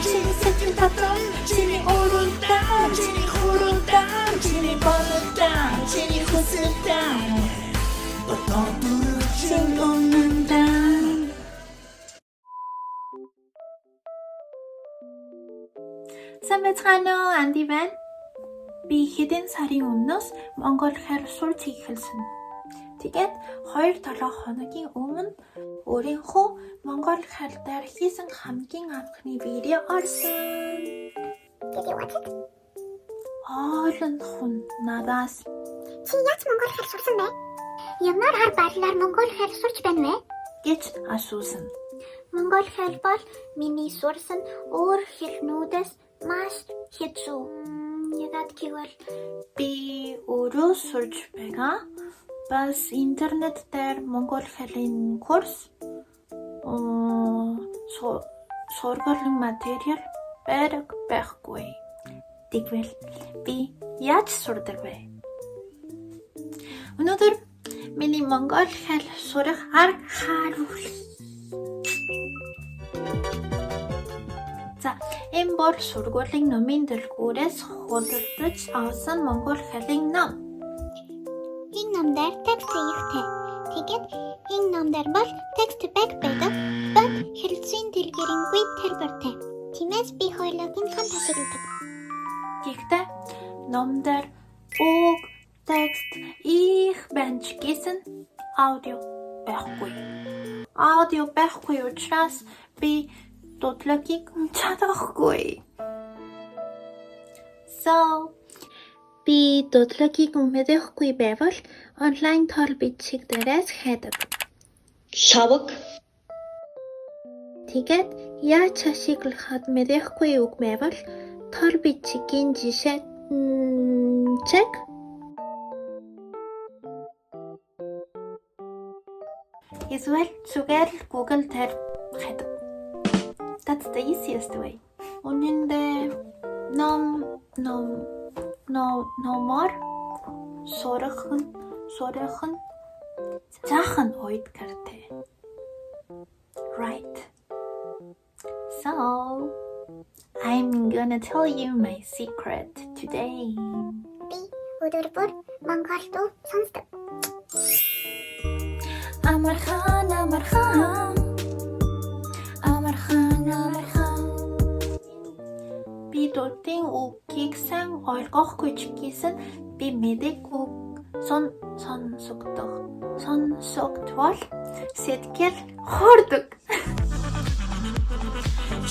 чиний сэтгэл дотор чиний уралдаан чиний хуралдаан чиний бололдаан чиний хүсэлдаан Бодоод үргэлжлэн үнэндаан Сайн байцгаана уу? Анди байна. Би хэдэн сарын өмнөөс Монгол хар сурч эхэлсэн. Тэгээд 2-7 хоногийн өмнө өөрийнхөө Монгол хар дээр хийсэн хамгийн анхны видео орсон. Did you watch it? Олон хүн надаас Чи яаж Монгол хэл сурсан бэ? Ямар хар баялаар Монгол хэл сурч байна вэ? гэж асуусан. Монгол хэл бол миний сурсан өөр хэлнүүдээс маш хэцүү. Ягаад гэвэл Би өөрөө сурж байгаа. Бас интернет дээр Монгол хэлний курс сургуулийн материал байхгүй. Тэгвэл би яаж сурдаг вэ? Өнөөдөр миний Монгол хэл сурах арга харуулъя. За, энэ бол сургуулийн номын дэлгүүрээс худалдаж авсан Монгол хэлний ном. энэ ном дээр текст ихтэй. Тэгээд энэ ном дээр бол текст баг байдаг. Бат хэлцийн дэлгэрэнгүй хэлбэртэй. Тиймээс би хоёулаа хамт ашигладаг. Гэхдээ ном дээр үг, текст их байна ч гэсэн аудио байхгүй. Аудио байхгүй учраас би дуудлагыг чадахгүй. Би дуудлагыг мэдээхгүй байвал онлайн тоол бичиг дээрээс хайдаг. Шаваг Тэгээд яаж ашиглахад мэдээхгүй үг байвал тоол бичигийн жишээ check. Эсвэл зүгээр Google дээр хайдаг. That's the easiest way. Үнэндээ номоор сурах нь заахан үед гэртэй. Right. So, I'm gonna tell you my secret today. Би өдөр бүр Монгол дуу сонсдог. Амархан Би дуудын үгийг сайн ойлгохгүй ч гэсэн би мэдээг үг сонсогдвол сэтгэл хордог.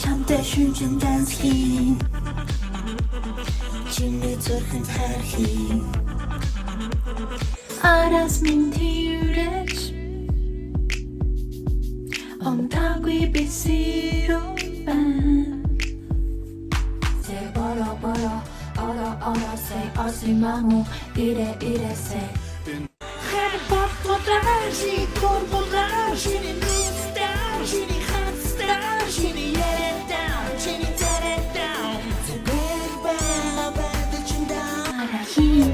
Чамтай шүнжин данс хийн Чиний зүрхэн хархийн Араас минь тэрэж Онтаагүй бисиро байна Say mamu, ire say. Herpaptotar, korpolar, shini star, shini hot star, shini down, shini down. So berba, berba chinda. Arahin,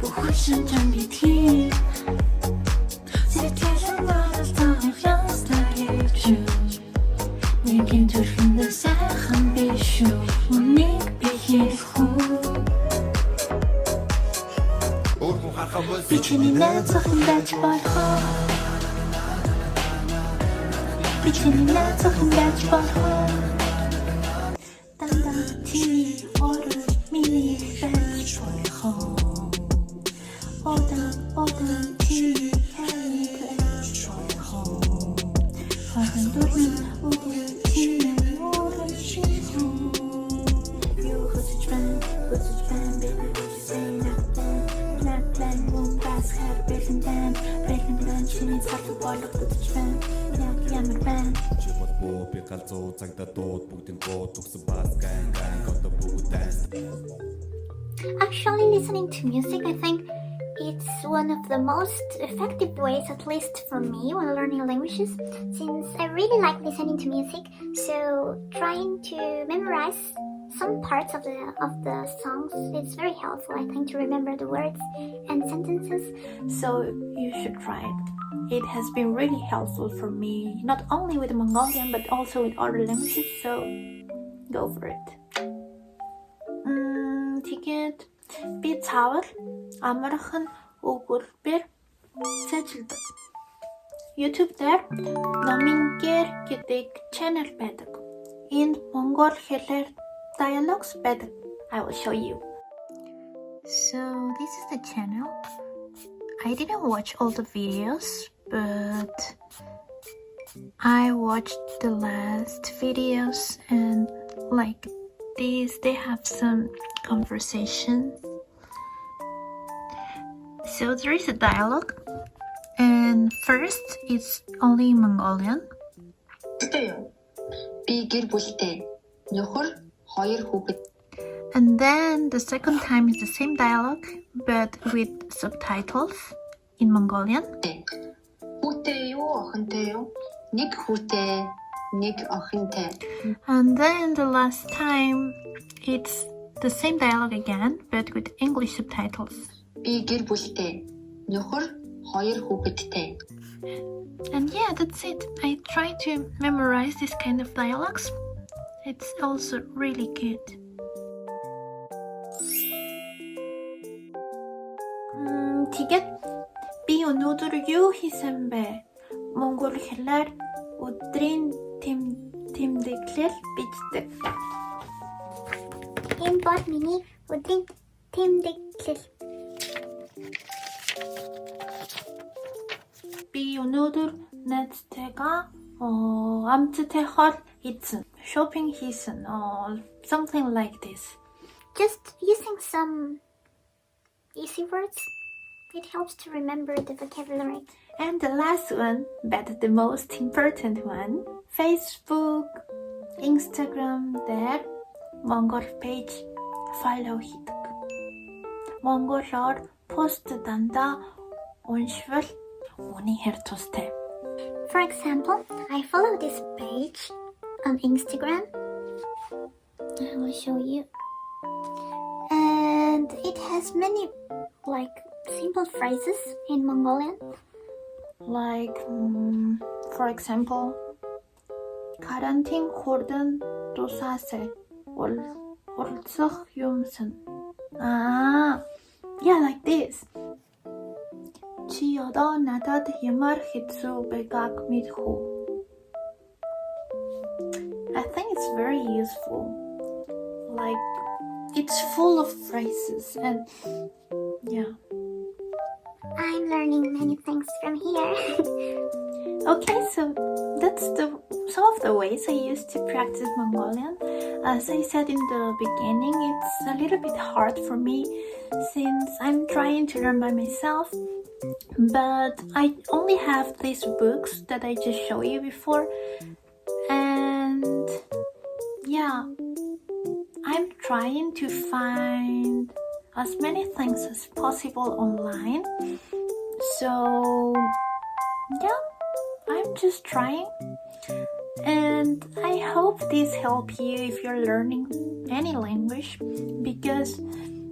buhushin jambiti. Situation was the Нэгэн төрхөндөө сайхан биш үү? Үнийг би хийх үү? Би чиний найзхан байж болох уу? Би чиний найзхан байж болох уу? Дандаа чиний орой миний байж болох уу? Одан чиний хайр байж болох уу? Хатан дурын үгүй Actually, listening to music, I think it's one of the most effective ways, at least for me, when learning languages, since I really like listening to music. So trying to memorize some parts of the songs is very helpful, I think, to remember the words and sentences. So you should try it. it has been really helpful for me, not only with Mongolian but also with other languages, so go for it. Тэгээд би цаавал амархан өгүүлбэр цаажилдаг. YouTube дээр номын гэр гэдэг channel байдаг. Энд монгол хэлээр dialogues байдаг. I will show you. So this is the channel. I didn't watch all the videos, but I watched the last videos, and like these, they have some conversations. So there is a dialogue, and first it's only Mongolian. Би гэр бүлтэй. Нөхөр, 2 хүүхэд. And then the second time is the same dialogue, but with subtitles in Mongolian. Хүүтэй юу, охинтой юу? Нэг хүүтэй, нэг охинтой. And then the last time, it's the same dialogue again, but with English subtitles. Би гэр бүлтэй. Нөхөр, 2 хүүхэдтэй. And yeah, that's it. I try to memorize this kind of dialogues. It's also really good. Тэгээд би өнөөдөр юу хийсэн бэ? Монгол хэлээр өдрийн тэмдэглэл бичдэг. Энэ бод миний өдрийн тэмдэглэл. Би өнөөдөр найзтайгаа амттайгаар идсэн. Shopping хийсэн. Something like this. Just using some easy words. It helps to remember the vocabulary. And the last one, but the most important one, Facebook, Instagram дээр Монгол page follow хийдэг. Монголоор пост дандаа уншвал үүний хэр тустай. For example, I follow this page on Instagram. I will show you. And it has many like simple phrases in Mongolian. Like, for example, карантин хурдан тусаасай уралцах юмсан. Yeah, like this. Чи одоо надад ямар хэцүү байгааг мэдхүү. I think it's very useful. Like, it's full of phrases and yeah. I'm learning many things from here. Okay, so that's some of the ways I used to practice Mongolian. As I said in the beginning, it's a little bit hard for me since I'm trying to learn by myself. But I only have these books that I just showed you before. And yeah, I'm trying to find as many things as possible online. So yeah, I'm just trying. And I hope this helps you if you're learning any language, because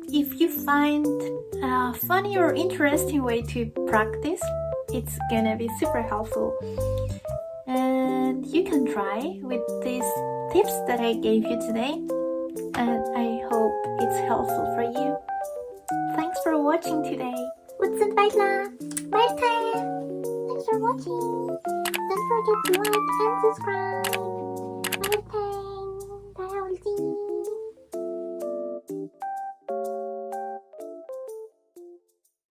if you find a funny or interesting way to practice, it's gonna be super helpful. And you can try with these tips that I gave you today, and I hope it's helpful for you. Thanks for watching today. Utsun baitla. Bye. Thanks for watching. Don't forget to like and subscribe.